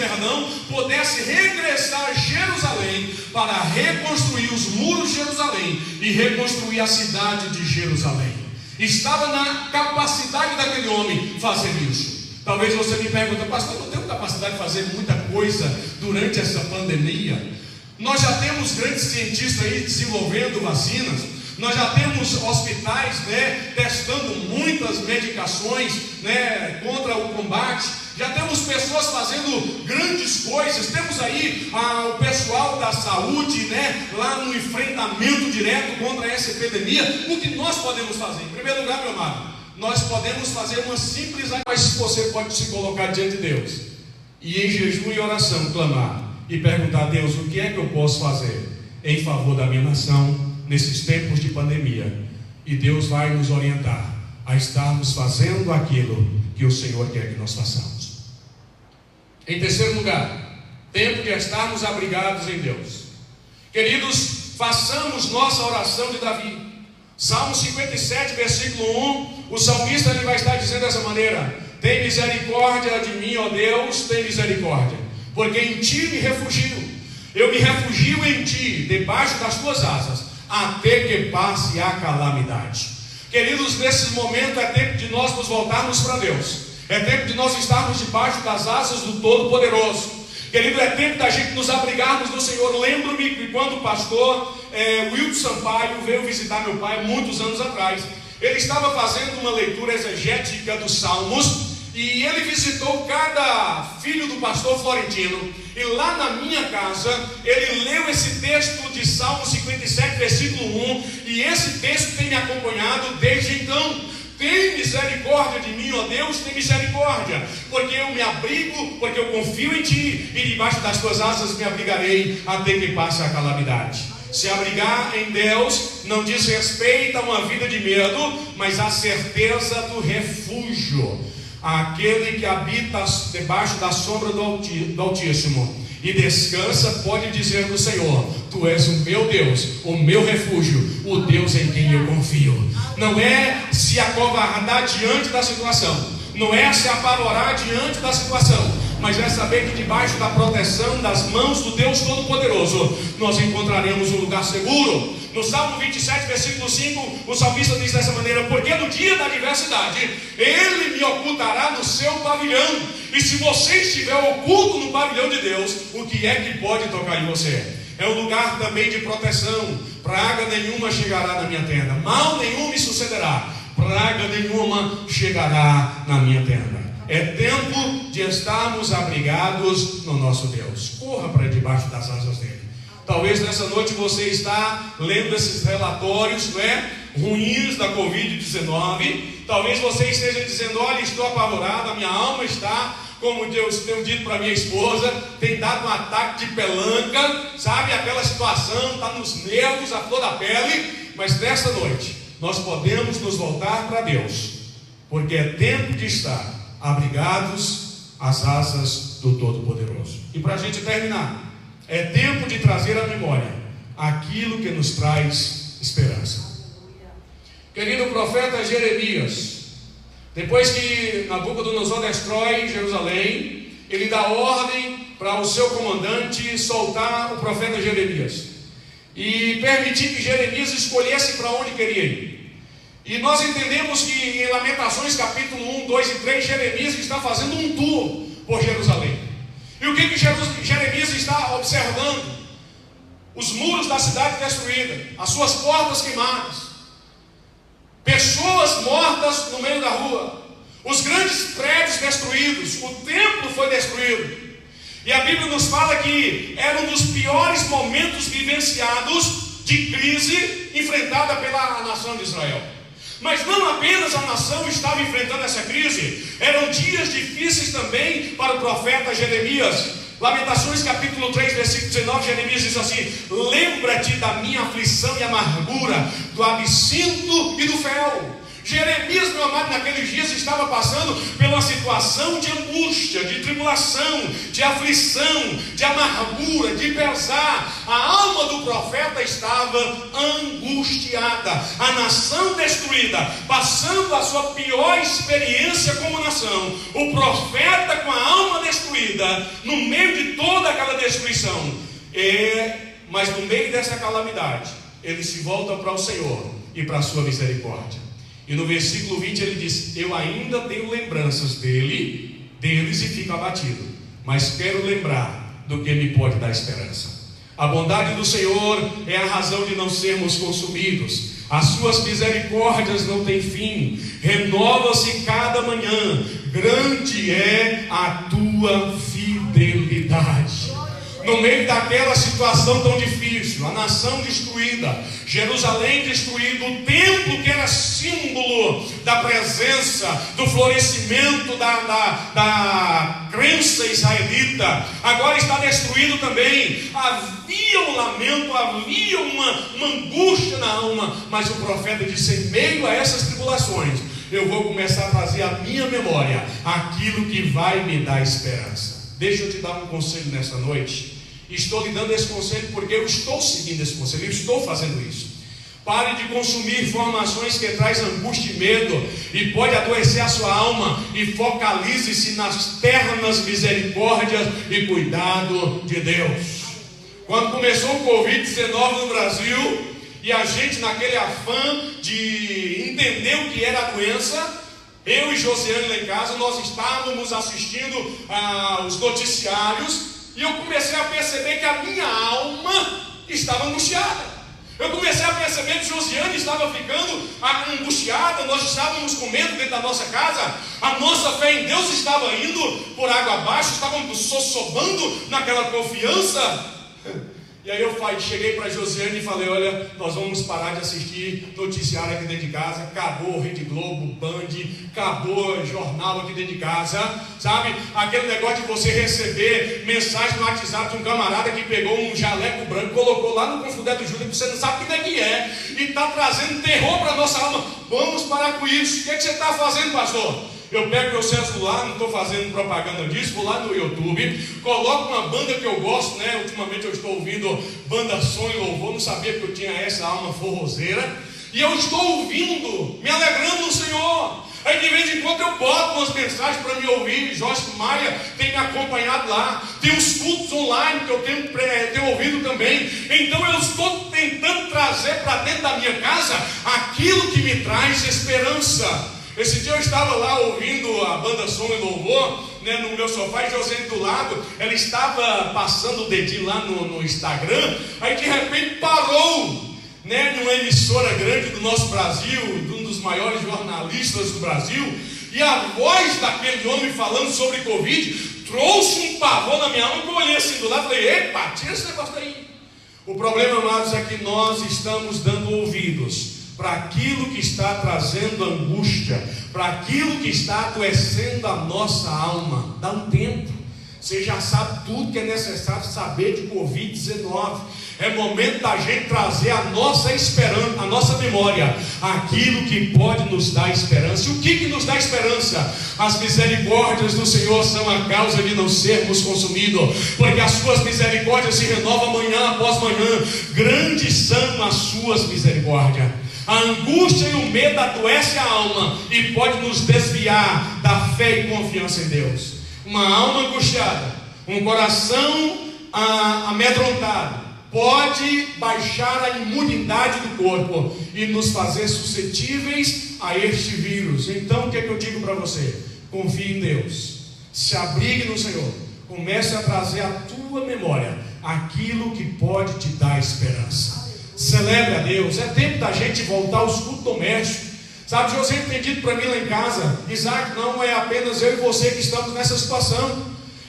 pudesse regressar a Jerusalém para reconstruir os muros de Jerusalém e reconstruir a cidade de Jerusalém. Estava na capacidade daquele homem fazer isso. Talvez você me pergunte: pastor, eu não tenho capacidade de fazer muita coisa durante essa pandemia. Nós já temos grandes cientistas aí desenvolvendo vacinas. Nós já temos hospitais, testando muitas medicações, contra o combate. Já temos pessoas fazendo grandes coisas. Temos aí o pessoal da saúde, lá no enfrentamento direto contra essa epidemia. O que nós podemos fazer? Em primeiro lugar, meu amado, nós podemos fazer uma simples... Mas você pode se colocar diante de Deus e em jejum e oração clamar e perguntar a Deus: o que é que eu posso fazer em favor da minha nação nesses tempos de pandemia? E Deus vai nos orientar a estarmos fazendo aquilo que o Senhor quer que nós façamos. Em terceiro lugar, tempo de estarmos abrigados em Deus. Queridos, façamos nossa oração de Davi. Salmo 57, versículo 1, o salmista ele vai estar dizendo dessa maneira: tem misericórdia de mim, ó Deus, tem misericórdia, porque em ti me refugio. Eu me refugio em ti, debaixo das tuas asas, até que passe a calamidade. Queridos, nesse momento é tempo de nós nos voltarmos para Deus. É tempo de nós estarmos debaixo das asas do Todo-Poderoso. Querido, é tempo da gente nos abrigarmos no Senhor. Lembro-me que quando o pastor Wilton Sampaio veio visitar meu pai muitos anos atrás, ele estava fazendo uma leitura exegética dos Salmos, e ele visitou cada filho do pastor Florentino. E lá na minha casa, ele leu esse texto de Salmo 57, versículo 1, e esse texto tem me acompanhado desde então. Tem misericórdia de mim, ó Deus, tem misericórdia, porque eu me abrigo, porque eu confio em ti, e debaixo das tuas asas me abrigarei até que passe a calamidade. Se abrigar em Deus não diz respeito a uma vida de medo, mas a certeza do refúgio. Aquele que habita debaixo da sombra do Altíssimo e descansa pode dizer do Senhor: tu és o meu Deus, o meu refúgio, o Deus em quem eu confio. Não é se acovardar diante da situação, não é se apavorar diante da situação, mas é saber que debaixo da proteção das mãos do Deus Todo-Poderoso nós encontraremos um lugar seguro. No Salmo 27, versículo 5, o salmista diz dessa maneira: porque no dia da adversidade Ele me ocultará no seu pavilhão. E se você estiver oculto no pavilhão de Deus, o que é que pode tocar em você? É um lugar também de proteção. Praga nenhuma chegará na minha tenda, mal nenhum me sucederá, praga nenhuma chegará na minha tenda. É tempo de estarmos abrigados no nosso Deus. Corra para debaixo das asas dele. Talvez nessa noite você está lendo esses relatórios, ruins da Covid-19. Talvez você esteja dizendo: olha, estou apavorado, a minha alma está, como Deus tem dito para minha esposa, tem dado um ataque de pelanca, sabe? Aquela situação, está nos nervos, a flor da pele. Mas nesta noite nós podemos nos voltar para Deus, porque é tempo de estar abrigados às asas do Todo-Poderoso. E para a gente terminar, é tempo de trazer à memória aquilo que nos traz esperança. Querido profeta Jeremias, depois que Nabucodonosor destrói Jerusalém, ele dá ordem para o seu comandante soltar o profeta Jeremias e permitir que Jeremias escolhesse para onde queria ir. E nós entendemos que em Lamentações capítulo 1, 2 e 3, Jeremias está fazendo um tour por Jerusalém. E o que Jeremias está observando? os muros da cidade destruídos, as suas portas queimadas, pessoas mortas no meio da rua, os grandes prédios destruídos, o templo foi destruído. E a Bíblia nos fala que era um dos piores momentos vivenciados de crise enfrentada pela nação de Israel. Mas não apenas a nação estava enfrentando essa crise, eram dias difíceis também para o profeta Jeremias. Lamentações capítulo 3, versículo 19, Jeremias diz assim: lembra-te da minha aflição e amargura, do absinto e do fel. Jeremias, meu amado, naqueles dias estava passando por uma situação de angústia, de tribulação, de aflição, de amargura, de pesar. A alma do profeta estava angustiada. A nação destruída, passando a sua pior experiência como nação. O profeta com a alma destruída, no meio de toda aquela destruição. Mas no meio dessa calamidade, ele se volta para o Senhor e para a sua misericórdia. E no versículo 20 ele diz: eu ainda tenho lembranças deles e fico abatido, mas quero lembrar do que me pode dar esperança. A bondade do Senhor é a razão de não sermos consumidos. As suas misericórdias não têm fim, renova-se cada manhã, grande é a tua fidelidade. No meio daquela situação tão difícil, a nação destruída, Jerusalém destruído, o templo que era símbolo da presença, do florescimento da crença israelita, agora está destruído também. Havia um lamento, havia uma angústia na alma, mas o profeta disse: em meio a essas tribulações, eu vou começar a trazer à minha memória aquilo que vai me dar esperança. Deixa eu te dar um conselho nessa noite. Estou lhe dando esse conselho porque eu estou seguindo esse conselho, eu estou fazendo isso. Pare de consumir informações que trazem angústia e medo e pode adoecer a sua alma, e focalize-se nas ternas misericórdias e cuidado de Deus. Quando começou o Covid-19 no Brasil, e a gente naquele afã de entender o que era a doença, eu e Josiane lá em casa, nós estávamos assistindo os noticiários, e eu comecei a perceber que a minha alma estava angustiada. Eu comecei a perceber que Josiane estava ficando angustiada, nós estávamos com medo dentro da nossa casa, a nossa fé em Deus estava indo por água abaixo, estávamos sossobando naquela confiança. E aí eu cheguei para Josiane e falei: olha, nós vamos parar de assistir noticiário aqui dentro de casa. Acabou Rede Globo, Band, acabou jornal aqui dentro de casa, sabe? Aquele negócio de você receber mensagem no WhatsApp de um camarada que pegou um jaleco branco, colocou lá no Confudé do Júlio, que você não sabe o que é, e está trazendo terror para a nossa alma. Vamos parar com isso. O que você está fazendo, pastor? Eu pego meu celular, não estou fazendo propaganda disso, vou lá no YouTube, coloco uma banda que eu gosto, né? Ultimamente eu estou ouvindo banda Som e Louvor, não sabia que eu tinha essa alma forrozeira, e eu estou ouvindo, me alegrando no Senhor. Aí de vez em quando eu boto umas mensagens para me ouvir. Jorge Maia tem me acompanhado lá, tem os cultos online que eu tenho ouvido também. Então eu estou tentando trazer para dentro da minha casa aquilo que me traz esperança. Esse dia eu estava lá ouvindo a banda Som e Louvor, né, no meu sofá, e Josiane do lado, ela estava passando o dedinho lá no Instagram, aí de repente parou, né, numa emissora grande do nosso Brasil, de um dos maiores jornalistas do Brasil, e a voz daquele homem falando sobre Covid trouxe um pavor na minha alma, que eu olhei assim do lado e falei: epa, tira esse negócio daí. O problema, amados, é que nós estamos dando ouvidos para aquilo que está trazendo angústia, para aquilo que está adoecendo a nossa alma. Dá um tempo. Você já sabe tudo que é necessário saber de Covid-19. É momento da gente trazer a nossa esperança, a nossa memória, aquilo que pode nos dar esperança. E o que nos dá esperança? As misericórdias do Senhor são a causa de não sermos consumidos, porque as suas misericórdias se renovam manhã após manhã. Grandes são as suas misericórdias. A angústia e o medo adoecem a alma e pode nos desviar da fé e confiança em Deus. Uma alma angustiada, um coração amedrontado, pode baixar a imunidade do corpo e nos fazer suscetíveis a este vírus. Então o que é que eu digo para você? Confie em Deus, se abrigue no Senhor, comece a trazer à tua memória aquilo que pode te dar esperança. Celebre a Deus. É tempo da gente voltar aos cultos domésticos. Sabe, José tem dito para mim lá em casa: Isaac, não é apenas eu e você que estamos nessa situação,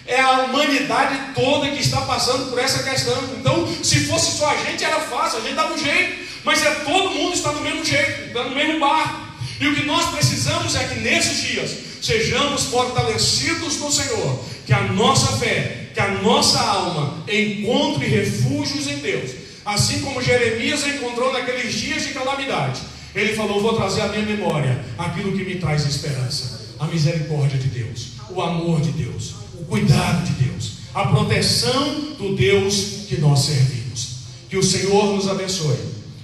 é a humanidade toda que está passando por essa questão. Então, se fosse só a gente, era fácil, a gente dava um jeito, mas todo mundo está no mesmo jeito, está no mesmo barco. E o que nós precisamos é que nesses dias sejamos fortalecidos no Senhor, que a nossa fé, que a nossa alma encontre refúgios em Deus, assim como Jeremias encontrou naqueles dias de calamidade. Ele falou: vou trazer à minha memória aquilo que me traz esperança, a misericórdia de Deus, o amor de Deus, o cuidado de Deus, a proteção do Deus que nós servimos. Que o Senhor nos abençoe,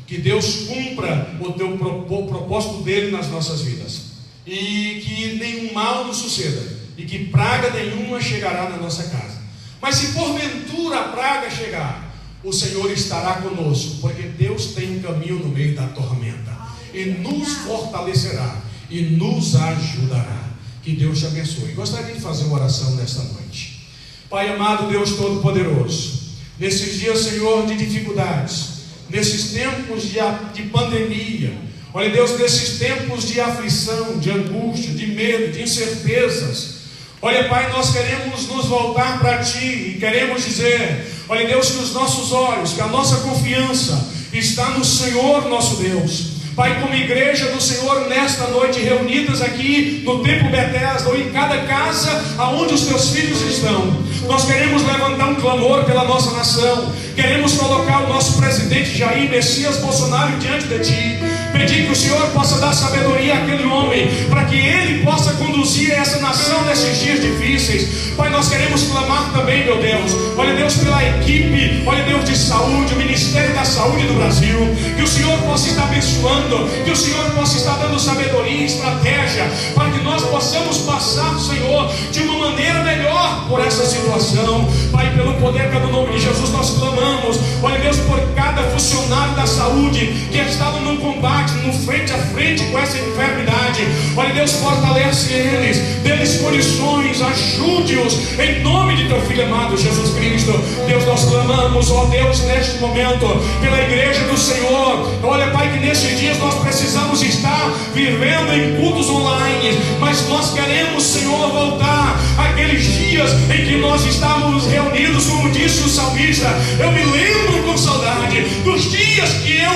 que Deus cumpra o propósito dele nas nossas vidas, e que nenhum mal nos suceda, e que praga nenhuma chegará na nossa casa. Mas se porventura a praga chegar, o Senhor estará conosco, porque Deus tem um caminho no meio da tormenta, e nos fortalecerá, e nos ajudará. Que Deus te abençoe. Gostaria de fazer uma oração nesta noite. Pai amado, Deus Todo-Poderoso, nesses dias, Senhor, de dificuldades, nesses tempos de pandemia, olha Deus, nesses tempos de aflição, de angústia, de medo, de incertezas, olha Pai, nós queremos nos voltar para Ti e queremos dizer, olha Deus, que os nossos olhos, que a nossa confiança está no Senhor nosso Deus. Pai, como igreja do Senhor, nesta noite, reunidas aqui no Templo Betesda, ou em cada casa aonde os Teus filhos estão, nós queremos levantar um clamor pela nossa nação, queremos colocar o nosso presidente Jair Messias Bolsonaro diante de Ti, pedir que o Senhor possa dar sabedoria àquele homem, para que ele possa conduzir essa nação nesses dias difíceis. Pai, nós queremos clamar também, meu Deus, olha Deus, pela equipe, olha Deus, de saúde, o Ministério da Saúde do Brasil, que o Senhor possa estar abençoando, que o Senhor possa estar dando sabedoria e estratégia, para que nós possamos passar, Senhor, de uma maneira melhor por essa situação. Pai, pelo poder que é do nome de Jesus, nós clamamos, olha Deus, por cada funcionário da saúde que estava num combate, no frente a frente com essa enfermidade. Olha Deus, fortalece eles, dê-lhes condições, ajude-os, em nome de Teu Filho amado Jesus Cristo. Deus, nós clamamos, ó Deus, neste momento, pela igreja do Senhor. Olha Pai, que nesses dias nós precisamos estar vivendo em cultos online, mas nós queremos, Senhor, voltar àqueles dias em que nós estávamos reunidos, como disse o salmista. Eu me lembro com saudade dos dias que eu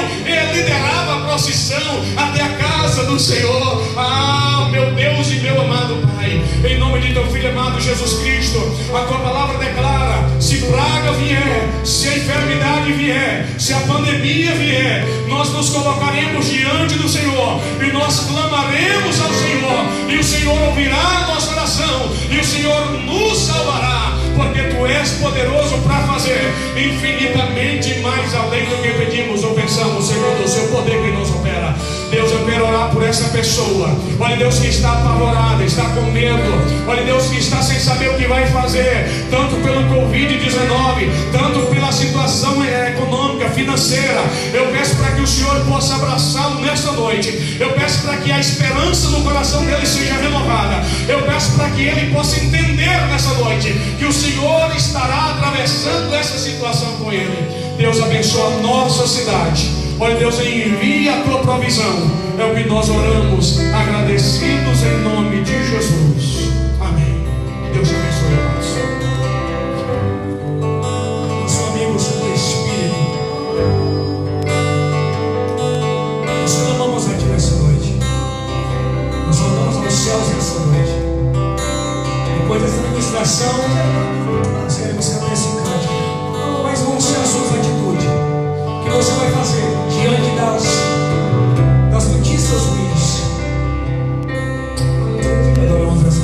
liderava a procissão até a casa do Senhor. Ah, meu Deus e meu amado Pai, em nome de Teu Filho amado Jesus Cristo, a Tua palavra declara: se praga vier, se a enfermidade vier, se a pandemia vier, nós nos colocaremos diante do Senhor e nós clamaremos ao Senhor, e o Senhor ouvirá a nossa oração, e o Senhor nos salvará, porque Tu és poderoso para fazer infinitamente mais além do que pedimos ou pensamos, segundo o Seu poder que nos opera. Deus, eu quero orar por essa pessoa, olha Deus, que está apavorada, está com medo, olha Deus, que está sem saber o que vai fazer, tanto pelo Covid-19, tanto pela situação econômica, financeira. Eu peço para que o Senhor possa abraçá-lo nesta noite. Eu peço para que a esperança no coração dele seja renovada. Eu peço para que ele possa entender nessa noite que o Senhor estará atravessando essa situação com ele. Deus, abençoa a nossa cidade. Olha Deus, envia a Tua provisão. É o que nós oramos, agradecidos em nome de Jesus. Amém. Deus te abençoe, amados. Nosso amigo Santo Espírito, nós clamamos a Ti nessa noite. Nós voltamos aos céus nessa noite. Depois dessa ministração, nós queremos cantar esse cântico. Mas vamos ser as suas atitudes. O que você vai fazer diante das notícias ruins? Adoramos essa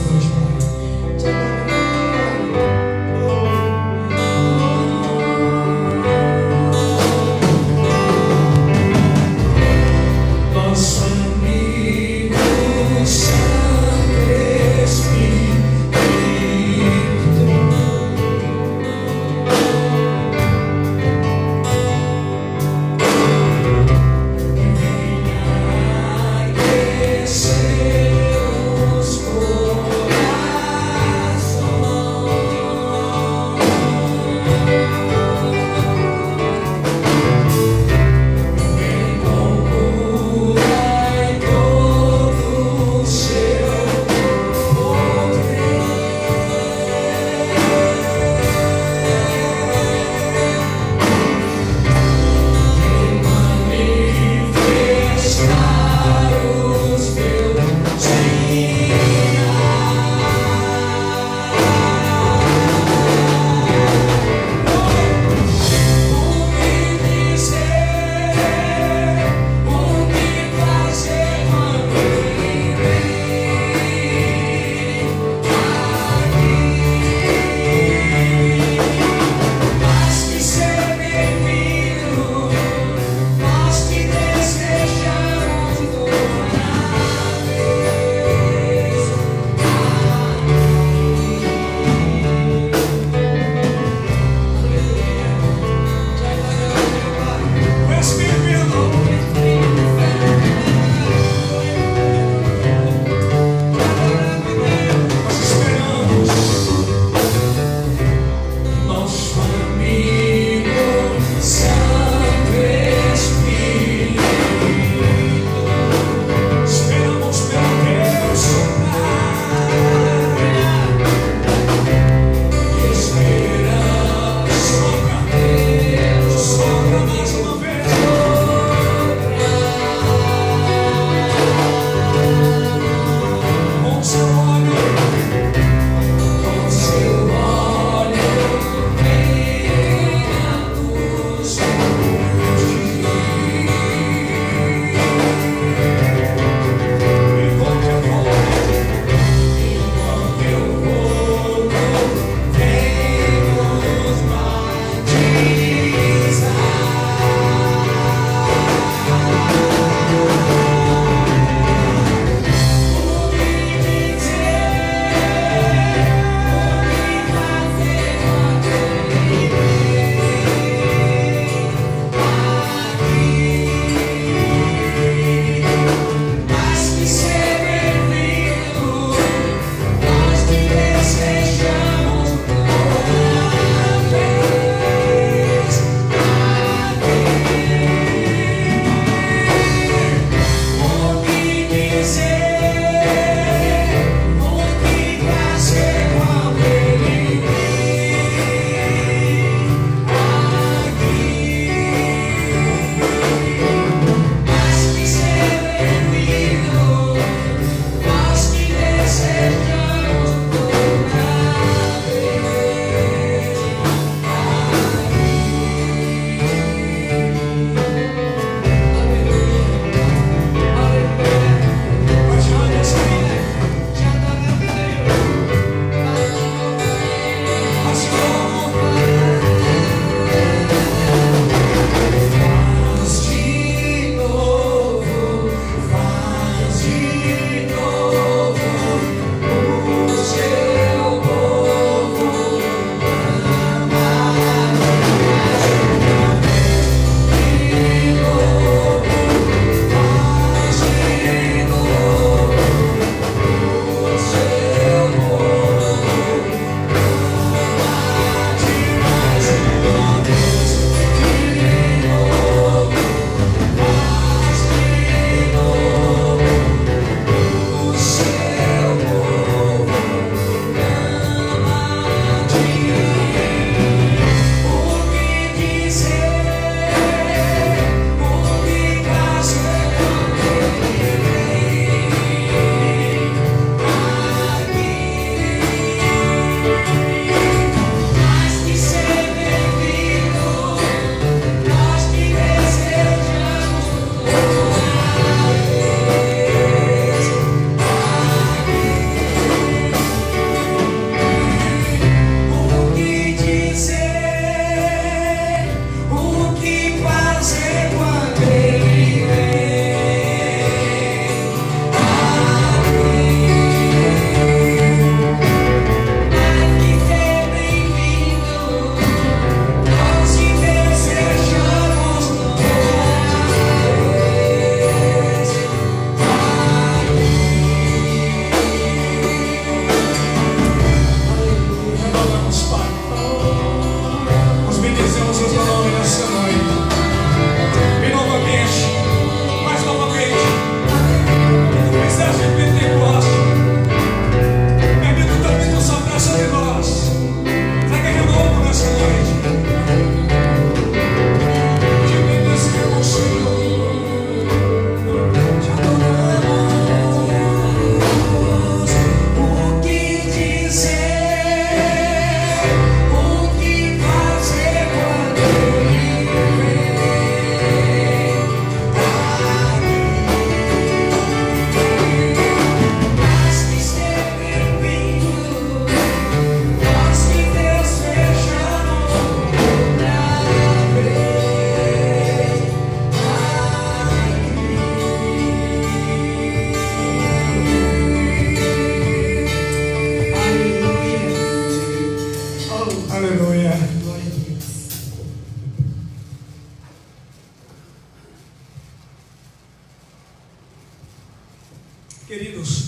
Queridos,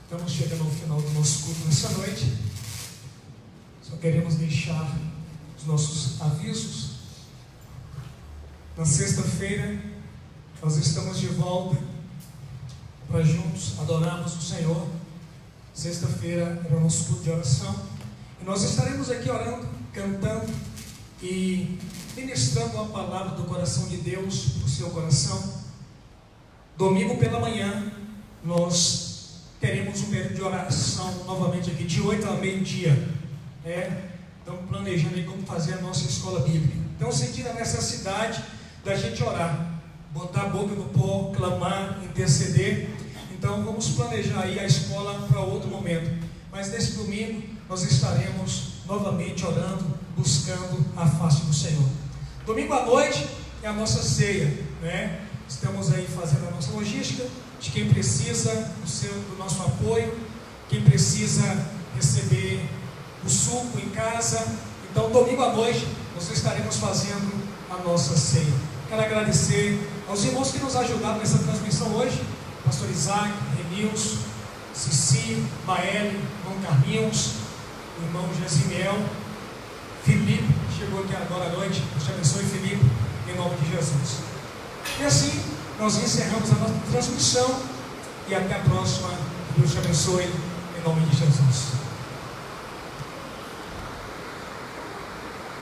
estamos chegando ao final do nosso culto nessa noite. Só queremos deixar os nossos avisos. Na sexta-feira, nós estamos de volta para juntos adorarmos o Senhor. Sexta-feira é o nosso culto de oração. E nós estaremos aqui orando, cantando e ministrando a palavra do coração de Deus para o seu coração. Domingo pela manhã, nós teremos um período de oração novamente aqui, de 8 a meio-dia. Estamos planejando aí como fazer a nossa escola bíblica. Então, sentindo a necessidade da gente orar, botar a boca no pó, clamar, interceder. Então, vamos planejar aí a escola para outro momento. Mas nesse domingo, nós estaremos novamente orando, buscando a face do Senhor. Domingo à noite é a nossa ceia, né? Estamos aí fazendo a nossa logística de quem precisa do nosso apoio, quem precisa receber o suco em casa. Então, domingo à noite, nós estaremos fazendo a nossa ceia. Quero agradecer aos irmãos que nos ajudaram nessa transmissão hoje: Pastor Isaac, Renilson, Cici, Maeli, irmão Carlinhos, irmão Gesimiel, Felipe, que chegou aqui agora à noite. Deus te abençoe, Felipe, em nome de Jesus. E assim, nós encerramos a nossa transmissão e até a próxima. Deus te abençoe, em nome de Jesus.